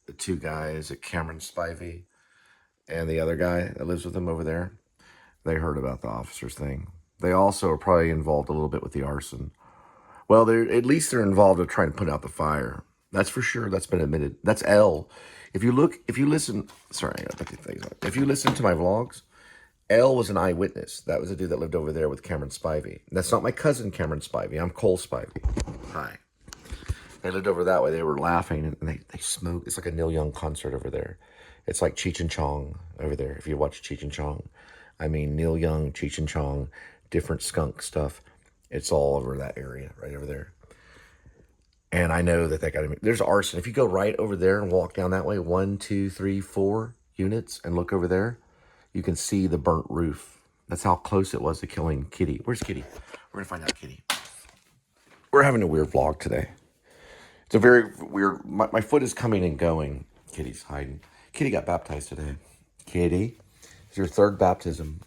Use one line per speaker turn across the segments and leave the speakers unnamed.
the two guys at Cameron Spivey and the other guy that lives with them over there, they heard about the officers thing. They also are probably involved a little bit with the arson. Well, at least they're involved in trying to put out the fire. That's for sure. That's been admitted. That's L. If you listen, sorry, I gotta put these things on. If you listen to my vlogs, L was an eyewitness. That was a dude that lived over there with Cameron Spivey. That's not my cousin Cameron Spivey. I'm Cole Spivey. Hi. They lived over that way. They were laughing and they smoked. It's like a Neil Young concert over there. It's like Cheech and Chong over there. If you watch Cheech and Chong, I mean Neil Young, Cheech and Chong, different skunk stuff. It's all over that area, right over there. And I know that there's arson. If you go right over there and walk down that way, 1, 2, 3, 4 units, and look over there, you can see the burnt roof. That's how close it was to killing Kitty. Where's Kitty? We're gonna find out Kitty. We're having a weird vlog today. It's a very weird, my foot is coming and going. Kitty's hiding. Kitty got baptized today. Kitty, it's your third baptism.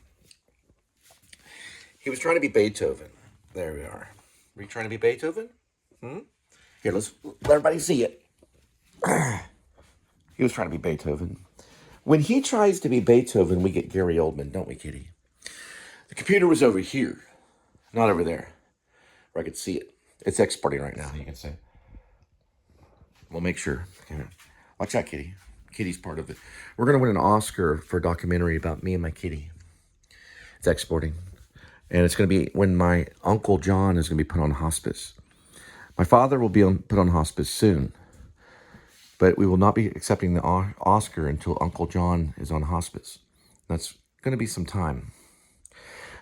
He was trying to be Beethoven. There we are. Were you trying to be Beethoven? Here, let everybody see it. He was trying to be Beethoven. When he tries to be Beethoven, we get Gary Oldman, don't we, Kitty? The computer was over here, not over there, where I could see it. It's exporting right now, you can say. We'll make sure. Okay. Watch out, Kitty. Kitty's part of it. We're going to win an Oscar for a documentary about me and my kitty. It's exporting. And it's going to be when my Uncle John is going to be put on hospice. My father will be put on hospice soon. But we will not be accepting the Oscar until Uncle John is on hospice. That's going to be some time.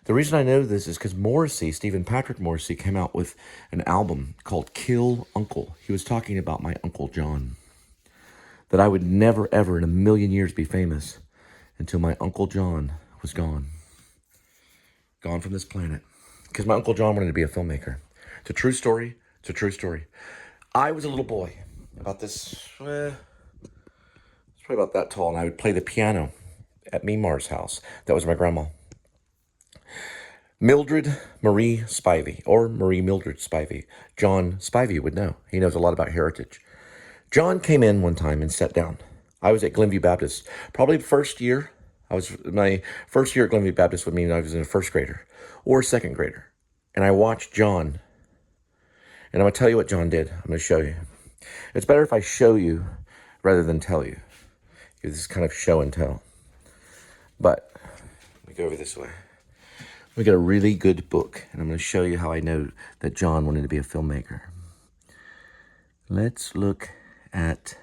The reason I know this is because Stephen Patrick Morrissey, came out with an album called Kill Uncle. He was talking about my Uncle John. That I would never, ever in a million years be famous until my Uncle John was gone. Gone from this planet. Because my Uncle John wanted to be a filmmaker. It's a true story. It's a true story. I was a little boy, about this, it's probably about that tall, and I would play the piano at Mimar's house. That was my grandma. Mildred Marie Spivey, or Marie Mildred Spivey. John Spivey would know. He knows a lot about heritage. John came in one time and sat down. I was at Glenview Baptist. Probably the first year. My first year at Glenview Baptist would mean I was in a first grader or a second grader. And I watched John. And I'm going to tell you what John did. I'm going to show you. It's better if I show you rather than tell you. This is kind of show and tell. But let me go over this way. We got a really good book, and I'm going to show you how I know that John wanted to be a filmmaker. Let's look at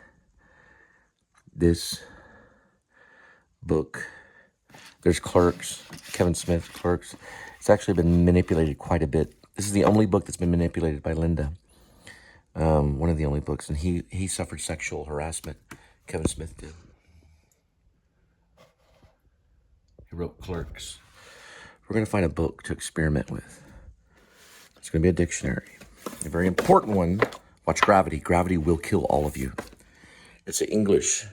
this book. There's Clerks, Kevin Smith, Clerks. It's actually been manipulated quite a bit. This is the only book that's been manipulated by Linda. One of the only books, and he suffered sexual harassment. Kevin Smith did. He wrote Clerks. We're going to find a book to experiment with. It's going to be a dictionary. A very important one. Watch Gravity. Gravity will kill all of you. It's an English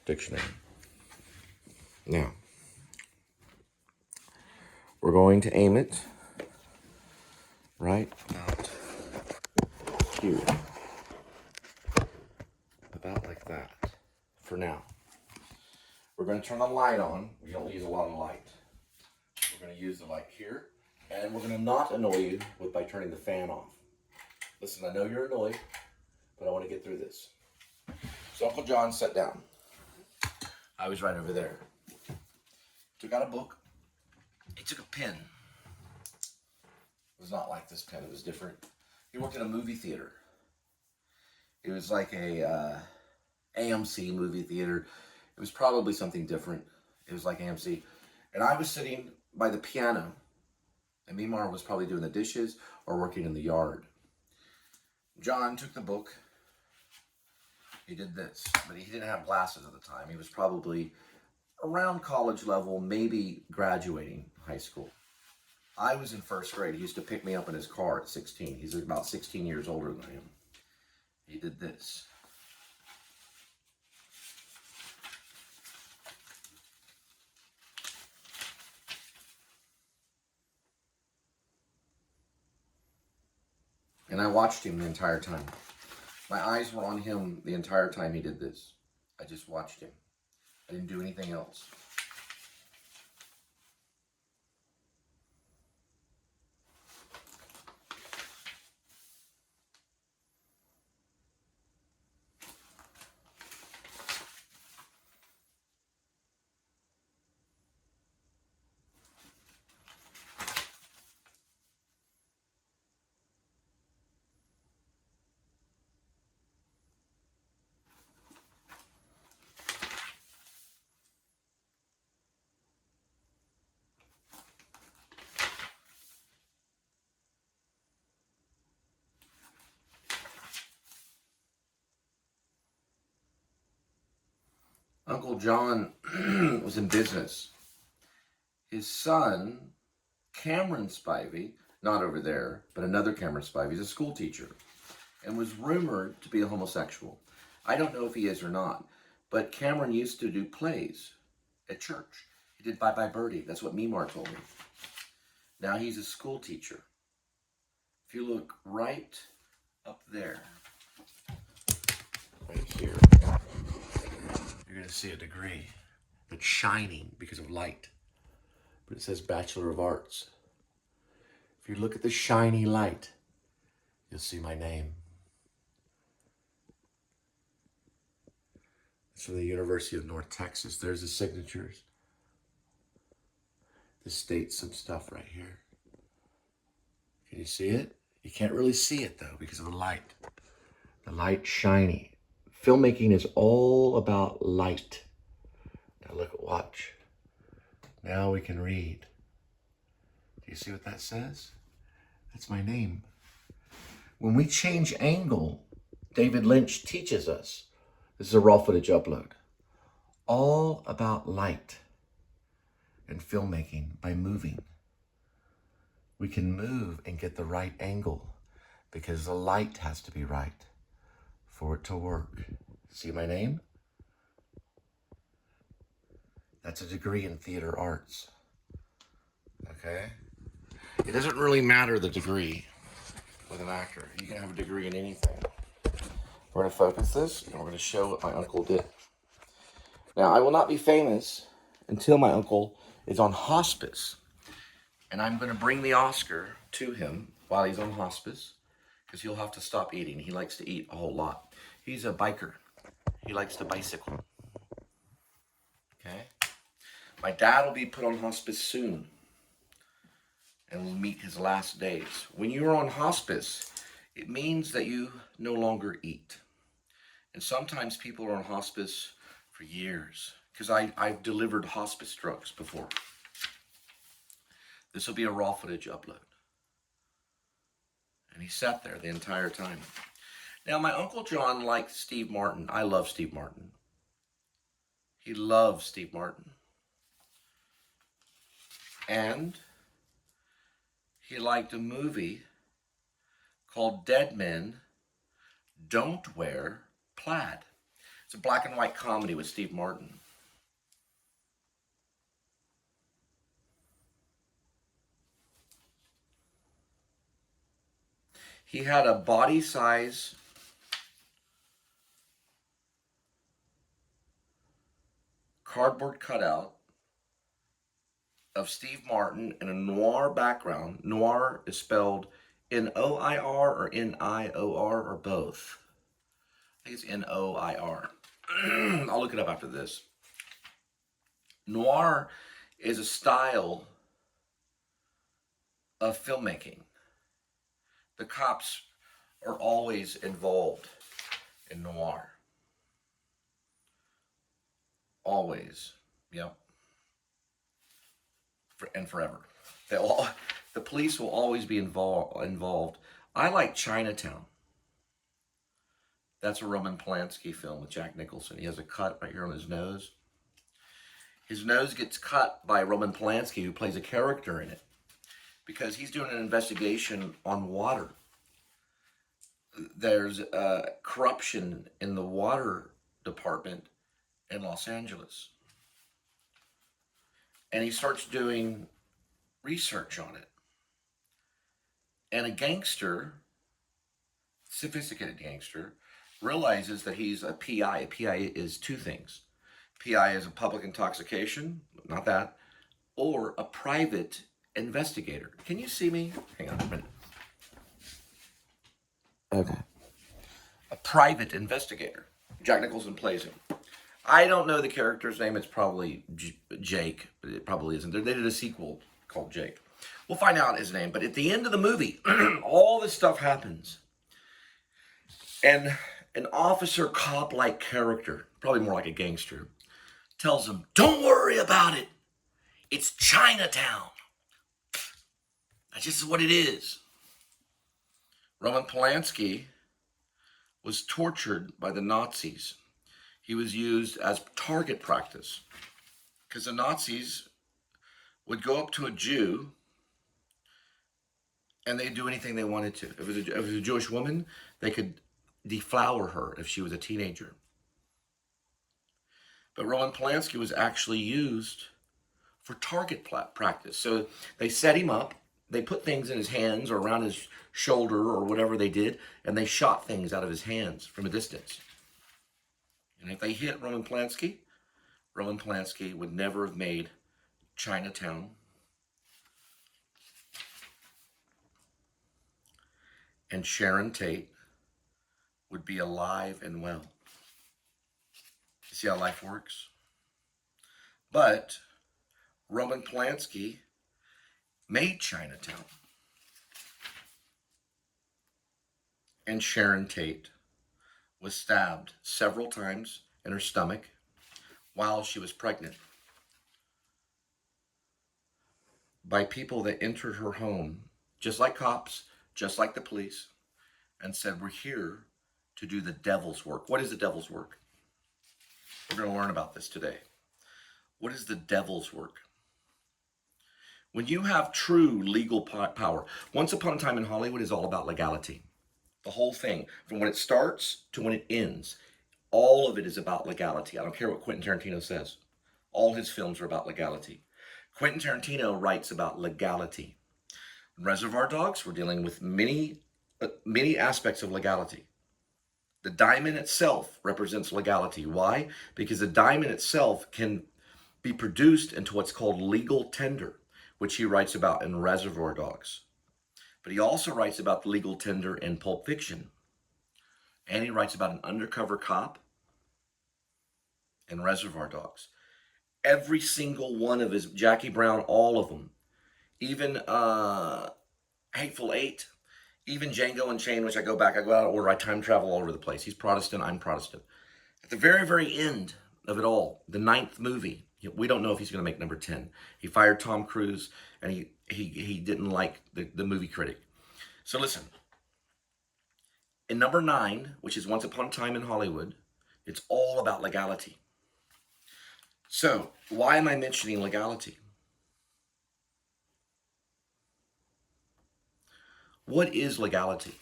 dictionary. Now, we're going to aim it right about here. About like that. For now. We're going to turn the light on. We don't use a lot of light. We're going to use the light here, and we're going to not annoy you by turning the fan off. Listen, I know you're annoyed, but I want to get through this. So Uncle John sat down. I was right over there. Took out a book. He took a pen. It was not like this pen. It was different. He worked in a movie theater. It was like a AMC movie theater. It was probably something different. It was like AMC. And I was sitting by the piano, and Mimar was probably doing the dishes or working in the yard. John took the book. He did this, but he didn't have glasses at the time. He was probably around college level, maybe graduating high school. I was in first grade. He used to pick me up in his car at 16. He's about 16 years older than I am. He did this. And I watched him the entire time. My eyes were on him the entire time he did this. I just watched him. I didn't do anything else. Uncle John was in business. His son, Cameron Spivey, not over there, but another Cameron Spivey, is a school teacher and was rumored to be a homosexual. I don't know if he is or not, but Cameron used to do plays at church. He did Bye Bye Birdie. That's what Mimar told me. Now he's a school teacher. If you look right up there, right here, you're going to see a degree that's shining because of light. But it says Bachelor of Arts. If you look at the shiny light, you'll see my name. It's from the University of North Texas. There's the signatures. This states some stuff right here. Can you see it? You can't really see it though because of the light. The light's shiny. Filmmaking is all about light. Now look, watch. Now we can read. Do you see what that says? That's my name. When we change angle, David Lynch teaches us. This is a raw footage upload. All about light and filmmaking by moving. We can move and get the right angle because the light has to be right for it to work. See my name? That's a degree in theater arts. Okay? It doesn't really matter the degree with an actor. You can have a degree in anything. We're going to focus this and we're going to show what my uncle did. Now, I will not be famous until my uncle is on hospice. And I'm going to bring the Oscar to him while he's on hospice because he'll have to stop eating. He likes to eat a whole lot. He's a biker. He likes to bicycle. Okay? My dad will be put on hospice soon and will meet his last days. When you're on hospice, it means that you no longer eat. And sometimes people are on hospice for years because I've delivered hospice drugs before. This will be a raw footage upload. And he sat there the entire time. Now, my Uncle John liked Steve Martin. I love Steve Martin. He loves Steve Martin. And he liked a movie called Dead Men Don't Wear Plaid. It's a black and white comedy with Steve Martin. He had a body size cardboard cutout of Steve Martin in a noir background. Noir is spelled N-O-I-R or N-I-O-R or both. I think it's N-O-I-R. I'll look it up after this. Noir is a style of filmmaking. The cops are always involved in noir. Always. Yep. And forever. The police will always be involved. I like Chinatown. That's a Roman Polanski film with Jack Nicholson. He has a cut right here on his nose. His nose gets cut by Roman Polanski, who plays a character in it, because he's doing an investigation on water. There's corruption in the water department in Los Angeles. And he starts doing research on it. And a gangster, sophisticated gangster, realizes that he's a PI. A PI is two things. PI is a public intoxication, not that, or a private investigator. Can you see me? Hang on a minute. Okay. A private investigator. Jack Nicholson plays him. I don't know the character's name. It's probably Jake, but it probably isn't. They did a sequel called Jake. We'll find out his name. But at the end of the movie, all this stuff happens. And an officer cop-like character, probably more like a gangster, tells him, don't worry about it. It's Chinatown. That's just what it is. Roman Polanski was tortured by the Nazis. He was used as target practice because the Nazis would go up to a Jew and they'd do anything they wanted to. If it was a Jewish woman, they could deflower her if she was a teenager. But Roman Polanski was actually used for target practice. So they set him up, they put things in his hands or around his shoulder or whatever they did, and they shot things out of his hands from a distance. And if they hit Roman Polanski would never have made Chinatown. And Sharon Tate would be alive and well. You see how life works? But Roman Polanski made Chinatown. And Sharon Tate was stabbed several times in her stomach while she was pregnant by people that entered her home, just like cops, just like the police, and said, we're here to do the devil's work. What is the devil's work? We're going to learn about this today. What is the devil's work? When you have true legal power, Once Upon a Time in Hollywood is all about legality. The whole thing, from when it starts to when it ends, all of it is about legality. I don't care what Quentin Tarantino says. All his films are about legality. Quentin Tarantino writes about legality. Reservoir Dogs, we're dealing with many aspects of legality. The diamond itself represents legality. Why? Because the diamond itself can be produced into what's called legal tender, which he writes about in Reservoir Dogs. But he also writes about the legal tender in Pulp Fiction. And he writes about an undercover cop in Reservoir Dogs. Every single one of his, Jackie Brown, all of them. Even Hateful Eight, even Django Unchained, which I go out of order. I time travel all over the place. He's Protestant, I'm Protestant. At the very, very end of it all, the 9th movie, we don't know if he's going to make number 10. He fired Tom Cruise, and he didn't like the movie critic. So listen, in number 9, which is Once Upon a Time in Hollywood, it's all about legality. So why am I mentioning legality? What is legality?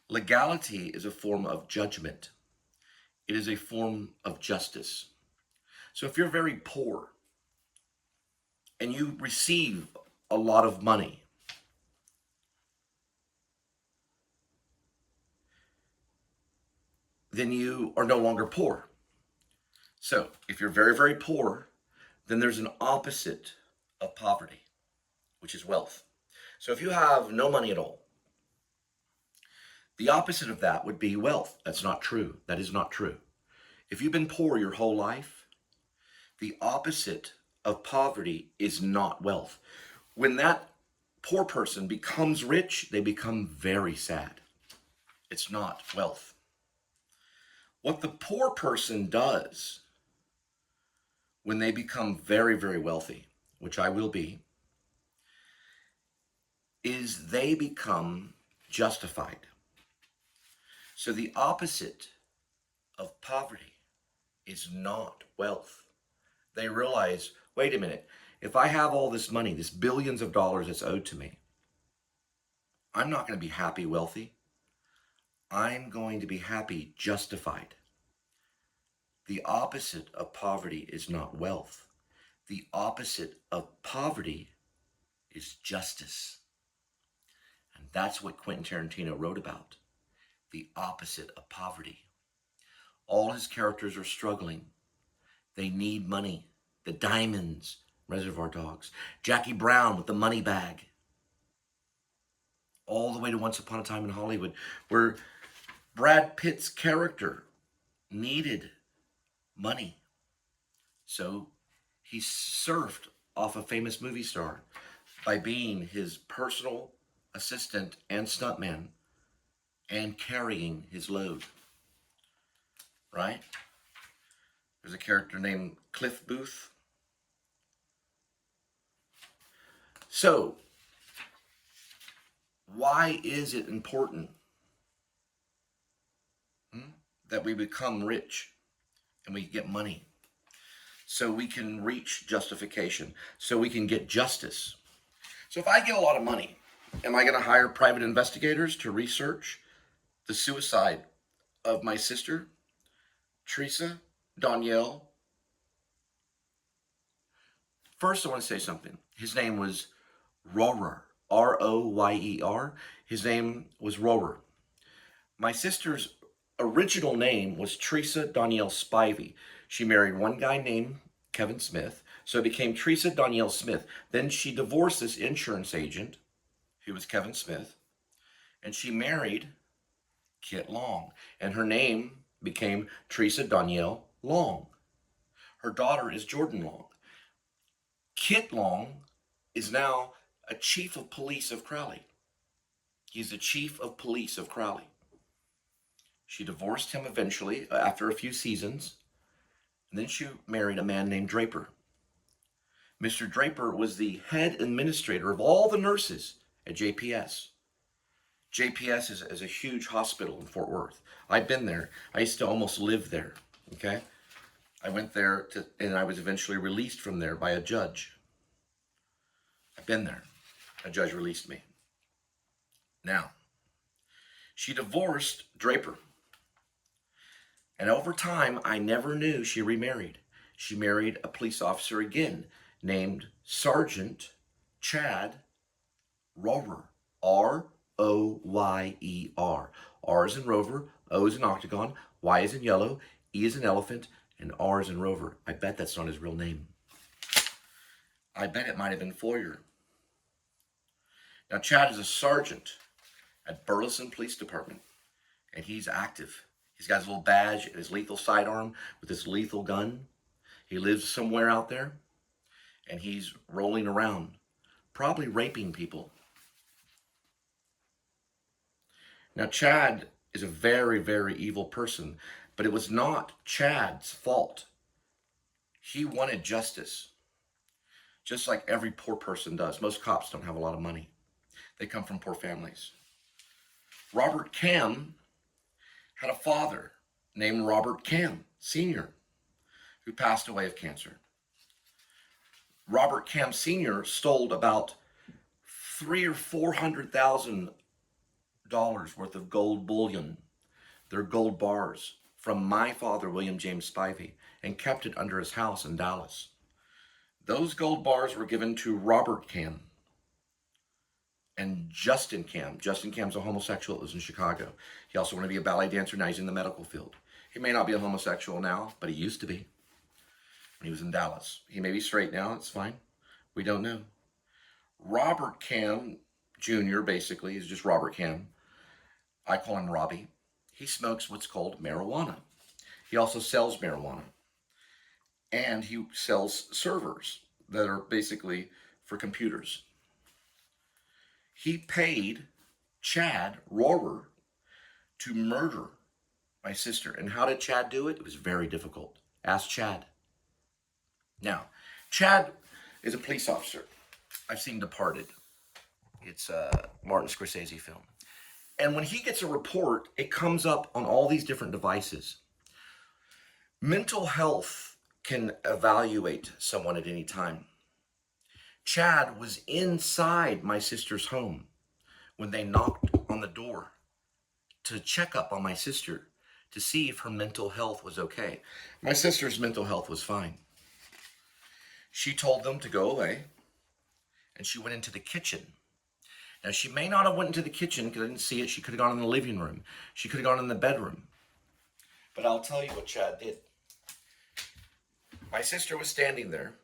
Legality is a form of judgment. It is a form of justice. So if you're very poor and you receive a lot of money, then you are no longer poor. So if you're very, very poor, then there's an opposite of poverty, which is wealth. So if you have no money at all, the opposite of that would be wealth. That's not true. That is not true. If you've been poor your whole life, the opposite of poverty is not wealth. When that poor person becomes rich, they become very sad. It's not wealth. What the poor person does when they become very, very wealthy, which I will be, is they become justified. So the opposite of poverty is not wealth. They realize, wait a minute, if I have all this money, this billions of dollars that's owed to me, I'm not going to be happy wealthy. I'm going to be happy justified. The opposite of poverty is not wealth. The opposite of poverty is justice. And that's what Quentin Tarantino wrote about. the opposite of poverty. All his characters are struggling. They need money. The Diamonds, Reservoir Dogs. Jackie Brown with the money bag. All the way to Once Upon a Time in Hollywood, where Brad Pitt's character needed money. So he surfed off a famous movie star by being his personal assistant and stuntman and carrying his load. Right? There's a character named Cliff Booth. So, why is it important that we become rich and we get money? So we can reach justification, so we can get justice. So if I get a lot of money, am I going to hire private investigators to research the suicide of my sister, Teresa Danielle? First, I want to say something. His name was Royer, R-O-Y-E-R. His name was Royer. My sister's original name was Teresa Danielle Spivey. She married one guy named Kevin Smith, so it became Teresa Danielle Smith. Then she divorced this insurance agent, who was Kevin Smith, and she married Kit Long, and her name became Teresa Danielle Long. Her daughter is Jordan Long. Kit Long is now a chief of police of Crowley. He's the chief of police of Crowley. She divorced him eventually after a few seasons, and then she married a man named Draper. Mr. Draper was the head administrator of all the nurses at JPS. JPS is a huge hospital in Fort Worth. I've been there. I used to almost live there, okay? I went there and I was eventually released from there by a judge. I've been there. A judge released me. Now, she divorced Draper. And over time, I never knew she remarried. She married a police officer again named Sergeant Chad Royer. R-O-Y-E-R. R is in Rover, O is in Octagon, Y is in Yellow, E is in Elephant, and R is in Rover. I bet that's not his real name. I bet it might have been Foyer. Now, Chad is a sergeant at Burleson Police Department, and he's active. He's got his little badge and his lethal sidearm with his lethal gun. He lives somewhere out there, and he's rolling around, probably raping people. Now, Chad is a very, very evil person, but it was not Chad's fault. He wanted justice, just like every poor person does. Most cops don't have a lot of money. They come from poor families. Robert Cam had a father named Robert Cam Sr., who passed away of cancer. Robert Cam Sr. stole about $300,000 or $400,000 worth of gold bullion, their gold bars, from my father, William James Spivey, and kept it under his house in Dallas. Those gold bars were given to Robert Cam and Justin Cam. Justin Cam's a homosexual that lives in Chicago. He also wanted to be a ballet dancer. Now he's in the medical field. He may not be a homosexual now, but he used to be when he was in Dallas. He may be straight now. It's fine. We don't know. Robert Cam Jr. basically is just Robert Cam. I call him Robbie. He smokes what's called marijuana. He also sells marijuana. And he sells servers that are basically for computers. He paid Chad Royer to murder my sister. And how did Chad do it? It was very difficult. Ask Chad. Now, Chad is a police officer. I've seen Departed. It's a Martin Scorsese film. And when he gets a report, it comes up on all these different devices. Mental health can evaluate someone at any time. Chad was inside my sister's home when they knocked on the door to check up on my sister to see if her mental health was okay. My sister's mental health was fine. She told them to go away, and she went into the kitchen. Now, she may not have went into the kitchen because I didn't see it. She could have gone in the living room. She could have gone in the bedroom. But I'll tell you what Chad did. My sister was standing there.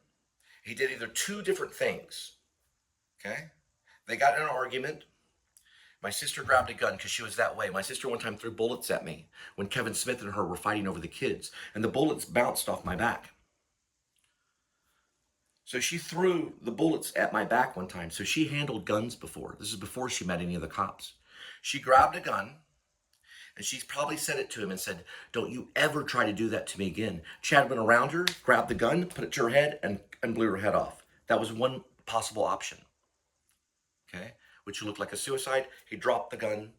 He did either two different things, okay? They got in an argument. My sister grabbed a gun because she was that way. My sister one time threw bullets at me when Kevin Smith and her were fighting over the kids, and the bullets bounced off my back. So she threw the bullets at my back one time. So she handled guns before. This is before she met any of the cops. She grabbed a gun, and she's probably said it to him and said, "Don't you ever try to do that to me again." Chad went around her, grabbed the gun, put it to her head, and blew her head off. That was one possible option, okay? Which looked like a suicide. He dropped the gun,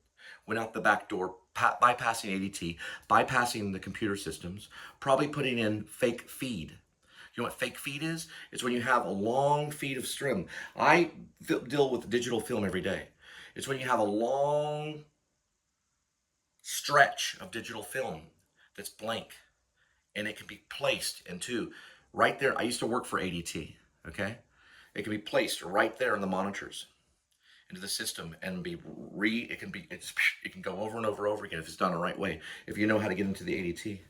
went out the back door, bypassing ADT, bypassing the computer systems, probably putting in fake feed. You know what fake feed is? It's when you have a long feed of stream. I deal with digital film every day. It's when you have a long stretch of digital film that's blank, and it can be placed into right there. I used to work for ADT, okay? It can be placed right there in the monitors into the system and it can go over and over again if it's done the right way, if you know how to get into the ADT.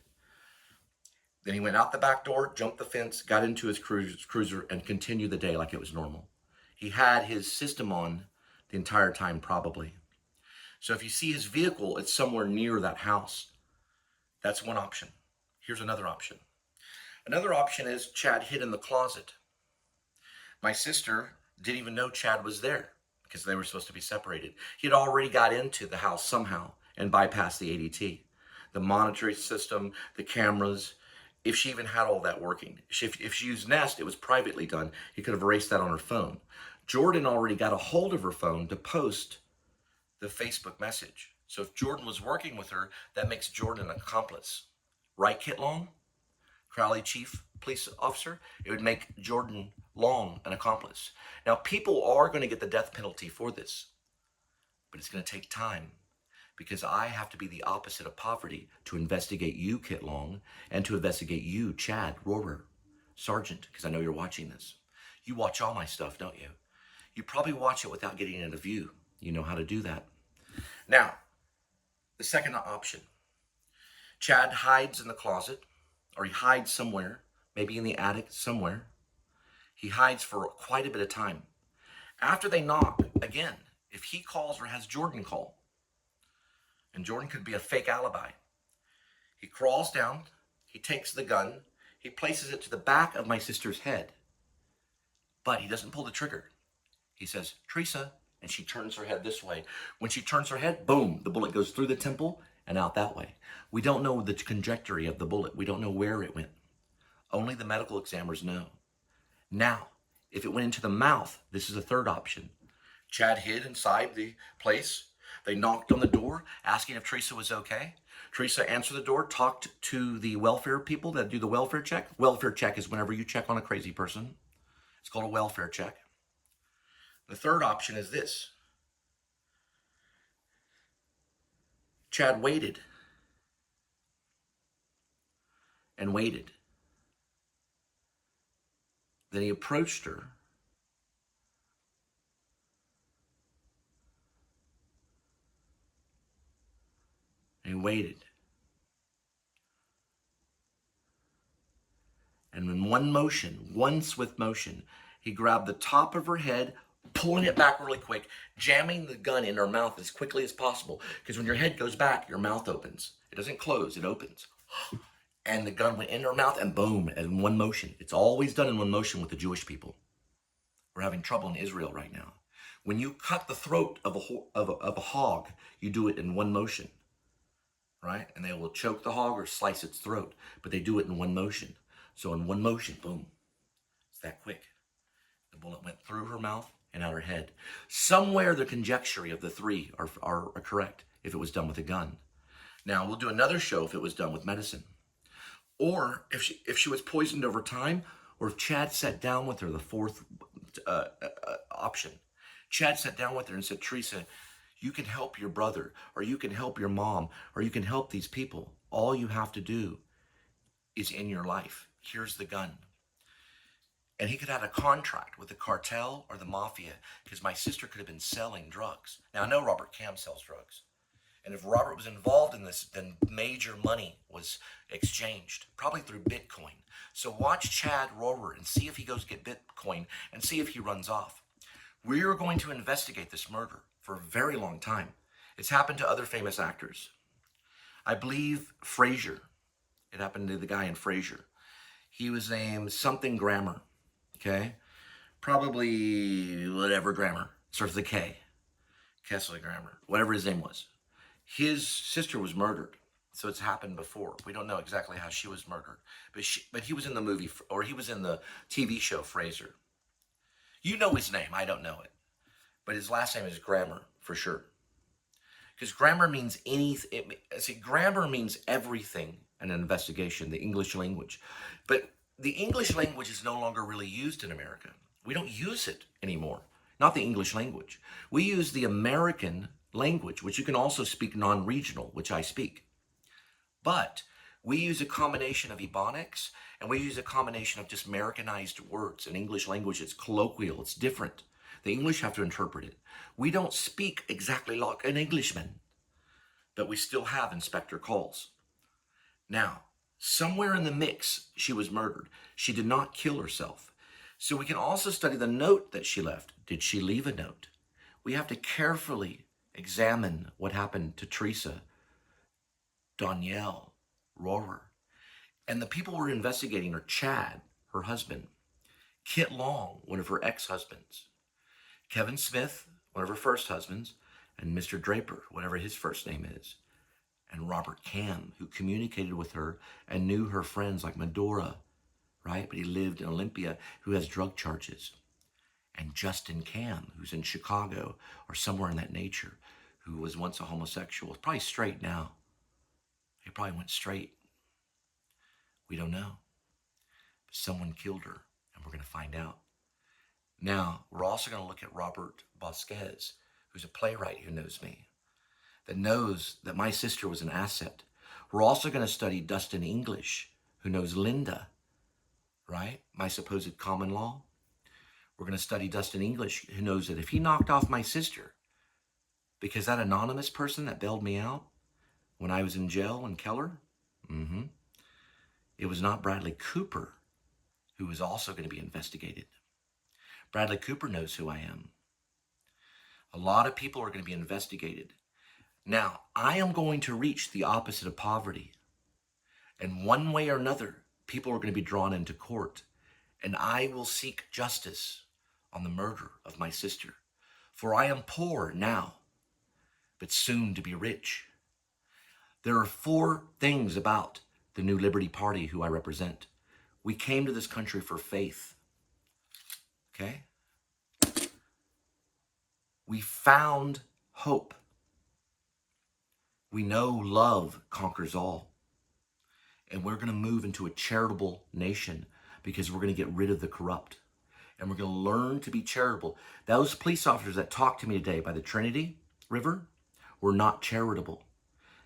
Then he went out the back door, jumped the fence, got into his cruiser, and continued the day like it was normal. He had his system on the entire time, probably. So if you see his vehicle, it's somewhere near that house. That's one option. Here's another option. Another option is Chad hid in the closet. My sister didn't even know Chad was there because they were supposed to be separated. He had already got into the house somehow and bypassed the ADT, the monitoring system, the cameras. If she even had all that working. If she used Nest, it was privately done. He could have erased that on her phone. Jordan already got a hold of her phone to post the Facebook message. So if Jordan was working with her, that makes Jordan an accomplice. Right, Kit Long? Crowley Chief Police Officer? It would make Jordan Long an accomplice. Now, people are going to get the death penalty for this, but it's going to take time. Because I have to be the opposite of poverty to investigate you, Kit Long, and to investigate you, Chad Rohrer, Sergeant, because I know you're watching this. You watch all my stuff, don't you? You probably watch it without getting it a view. You know how to do that. Now, the second option. Chad hides in the closet, or he hides somewhere, maybe in the attic somewhere. He hides for quite a bit of time. After they knock, again, if he calls or has Jordan call, and Jordan could be a fake alibi. He crawls down, he takes the gun, he places it to the back of my sister's head, but he doesn't pull the trigger. He says, "Teresa," and she turns her head this way. When she turns her head, boom, the bullet goes through the temple and out that way. We don't know the trajectory of the bullet. We don't know where it went. Only the medical examiners know. Now, if it went into the mouth, this is a third option. Chad hid inside the place. They knocked on the door, asking if Teresa was okay. Teresa answered the door, talked to the welfare people that do the welfare check. Welfare check is whenever you check on a crazy person. It's called a welfare check. The third option is this. Chad waited and waited. Then he approached her. And he waited. And in one motion, one swift motion, he grabbed the top of her head, pulling it back really quick, jamming the gun in her mouth as quickly as possible. Because when your head goes back, your mouth opens. It doesn't close, it opens. And the gun went in her mouth and boom, in one motion. It's always done in one motion with the Jewish people. We're having trouble in Israel right now. When you cut the throat of a hog, you do it in one motion. Right? And they will choke the hog or slice its throat, but they do it in one motion. So in one motion, boom, it's that quick. The bullet went through her mouth and out her head. Somewhere the conjecture of the three are correct if it was done with a gun. Now, we'll do another show if it was done with medicine. Or if she was poisoned over time, or if Chad sat down with her, the fourth option. Chad sat down with her and said, "Teresa, you can help your brother, or you can help your mom, or you can help these people. All you have to do is in your life. Here's the gun. And he could have had a contract with the cartel or the mafia because my sister could have been selling drugs. Now, I know Robert Cam sells drugs. And if Robert was involved in this, then major money was exchanged, probably through Bitcoin. So watch Chad Rohrer and see if he goes get Bitcoin and see if he runs off. We are going to investigate this murder for a very long time. It's happened to other famous actors. I believe Frasier. It happened to the guy in Frasier. He was named something Grammer, okay? Probably whatever Grammer. Starts with a K. Kessler Grammer. Whatever his name was. His sister was murdered. So it's happened before. We don't know exactly how she was murdered. But he was in the movie, or he was in the TV show Frasier. You know his name. I don't know it. But his last name is Grammer, for sure. Because grammar means anything. See, grammar means everything in an investigation, the English language. But the English language is no longer really used in America. We don't use it anymore. Not the English language. We use the American language, which you can also speak non-regional, which I speak. But we use a combination of Ebonics, and we use a combination of just Americanized words. In English language, it's colloquial, it's different. The English have to interpret it. We don't speak exactly like an Englishman, but we still have Inspector calls. Now, somewhere in the mix, she was murdered. She did not kill herself. So we can also study the note that she left. Did she leave a note? We have to carefully examine what happened to Teresa, Danielle, Rohrer. And the people we're investigating are Chad, her husband, Kit Long, one of her ex-husbands, Kevin Smith, one of her first husbands, and Mr. Draper, whatever his first name is, and Robert Cam, who communicated with her and knew her friends like Medora, right? But he lived in Olympia, who has drug charges. And Justin Cam, who's in Chicago or somewhere in that nature, who was once a homosexual, probably straight now. He probably went straight. We don't know. But someone killed her, and we're going to find out. Now, we're also going to look at Robert Bosquez, who's a playwright who knows me, that knows that my sister was an asset. We're also going to study Dustin English, who knows Linda, right? My supposed common law. We're going to study Dustin English, who knows that if he knocked off my sister, because that anonymous person that bailed me out when I was in jail in Keller, it was not Bradley Cooper, who was also going to be investigated. Bradley Cooper knows who I am. A lot of people are going to be investigated. Now, I am going to reach the opposite of poverty. And one way or another, people are going to be drawn into court. And I will seek justice on the murder of my sister. For I am poor now, but soon to be rich. There are 4 things about the New Liberty Party who I represent. We came to this country for faith. Okay? We found hope. We know love conquers all. And we're going to move into a charitable nation because we're going to get rid of the corrupt. And we're going to learn to be charitable. Those police officers that talked to me today by the Trinity River were not charitable.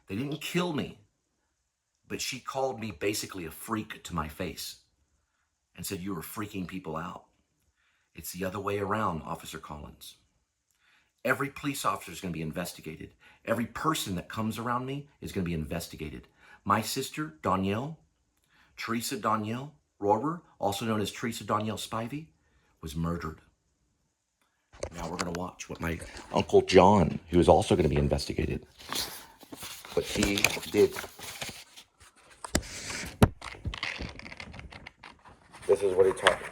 They didn't kill me, but she called me basically a freak to my face and said, "You were freaking people out." It's the other way around, Officer Collins. Every police officer is going to be investigated. Every person that comes around me is going to be investigated. My sister, Danielle, Teresa Danielle Rohrer, also known as Teresa Danielle Spivey, was murdered. Now we're going to watch what my Uncle John, who is also going to be investigated, what he did. This is what he taught me.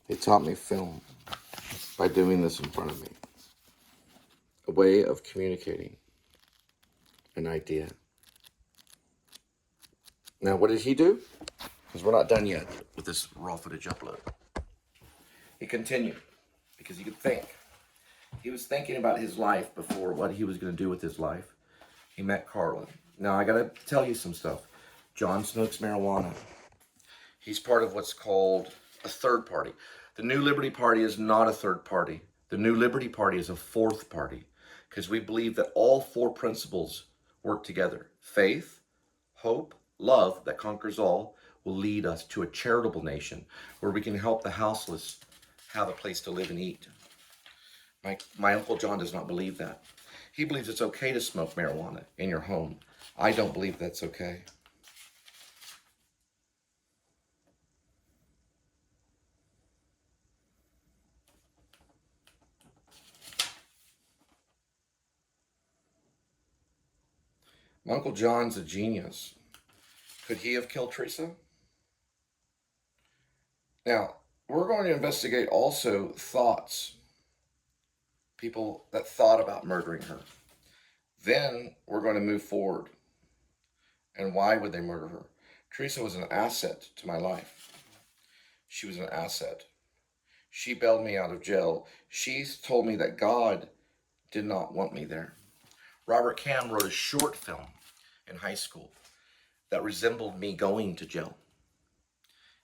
He taught me film by doing this in front of me. A way of communicating an idea. Now, what did he do? Because we're not done yet with this raw footage upload. He continued, because he could think. He was thinking about his life before, what he was going to do with his life. He met Carla. Now, I got to tell you some stuff. John smokes marijuana. He's part of what's called a third party. The New Liberty Party is not a third party. The New Liberty Party is a fourth party, because we believe that all four principles work together. Faith, hope, love that conquers all will lead us to a charitable nation where we can help the houseless have a place to live and eat. My Uncle John does not believe that. He believes it's okay to smoke marijuana in your home. I don't believe that's okay. My Uncle John's a genius. Could he have killed Teresa? Now, we're going to investigate also thoughts. People that thought about murdering her. Then we're going to move forward. And why would they murder her? Teresa was an asset to my life. She was an asset. She bailed me out of jail. She told me that God did not want me there. Robert Cam wrote a short film in high school that resembled me going to jail.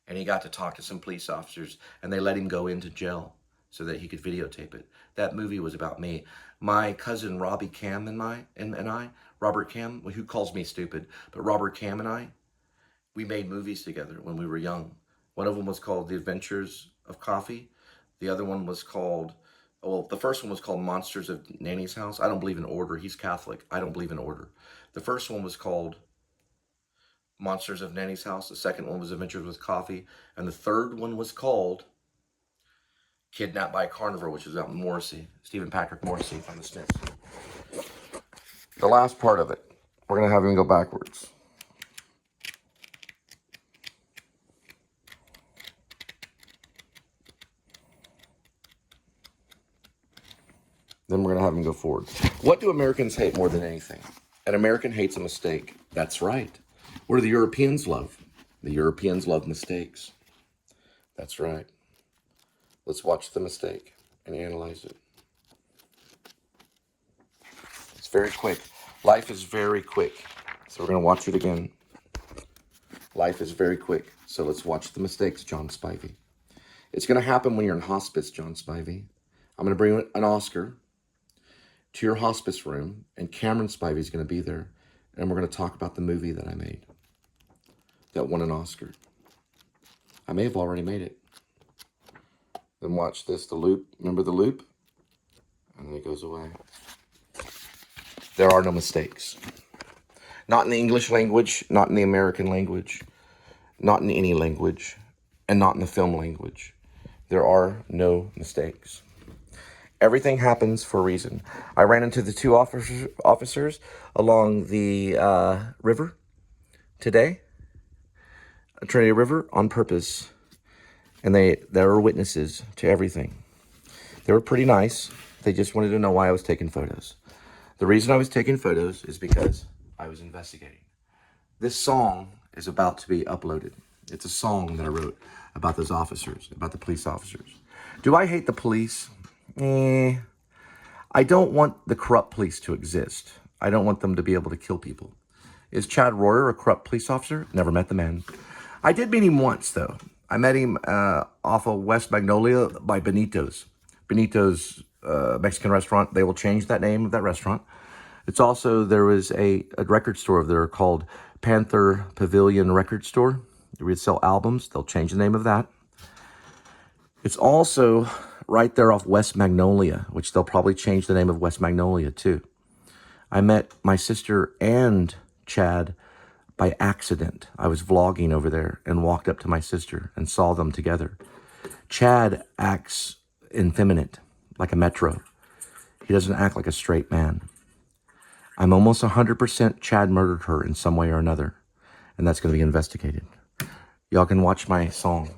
And he got to talk to some police officers, and they let him go into jail so that he could videotape it. That movie was about me. My cousin Robbie Cam and I, Robert Cam, who calls me stupid, but Robert Cam and I, we made movies together when we were young. One of them was called The Adventures of Coffee. The other one was called, well, the first one was called Monsters of Nanny's House. I don't believe in order. He's Catholic. I don't believe in order. The first one was called Monsters of Nanny's House. The second one was Adventures with Coffee. And the third one was called Kidnapped by a Carnivore, which is out in Morrissey. Stephen Patrick Morrissey on the Smiths. The last part of it, we're going to have him go backwards. Then we're going to have him go forward. What do Americans hate more than anything? An American hates a mistake. That's right. What do the Europeans love? The Europeans love mistakes. That's right. Let's watch the mistake and analyze it. It's very quick. Life is very quick. So we're going to watch it again. Life is very quick. So let's watch the mistakes, John Spivey. It's going to happen when you're in hospice, John Spivey. I'm going to bring an Oscar to your hospice room, and Cameron Spivey is going to be there, and we're going to talk about the movie that I made that won an Oscar. I may have already made it. Then watch this, the loop. Remember the loop? And then it goes away. There are no mistakes. Not in the English language, not in the American language, not in any language, and not in the film language. There are no mistakes. Everything happens for a reason. I ran into the two officers along the river today, Trinity River, on purpose. And they were witnesses to everything. They were pretty nice. They just wanted to know why I was taking photos. The reason I was taking photos is because I was investigating. This song is about to be uploaded. It's a song that I wrote about those officers, about the police officers. Do I hate the police? I don't want the corrupt police to exist. I don't want them to be able to kill people. Is Chad Royer a corrupt police officer? Never met the man. I did meet him once, though. I met him off of West Magnolia by Benito's. Benito's Mexican restaurant. They will change that name of that restaurant. It's also, there was a record store over there called Panther Pavilion Record Store. They sell albums. They'll change the name of that. It's also right there off West Magnolia, which they'll probably change the name of West Magnolia too. I met my sister and Chad by accident. I was vlogging over there and walked up to my sister and saw them together. Chad acts effeminate, like a metro. He doesn't act like a straight man. I'm almost 100% Chad murdered her in some way or another, and that's going to be investigated. Y'all can watch my song.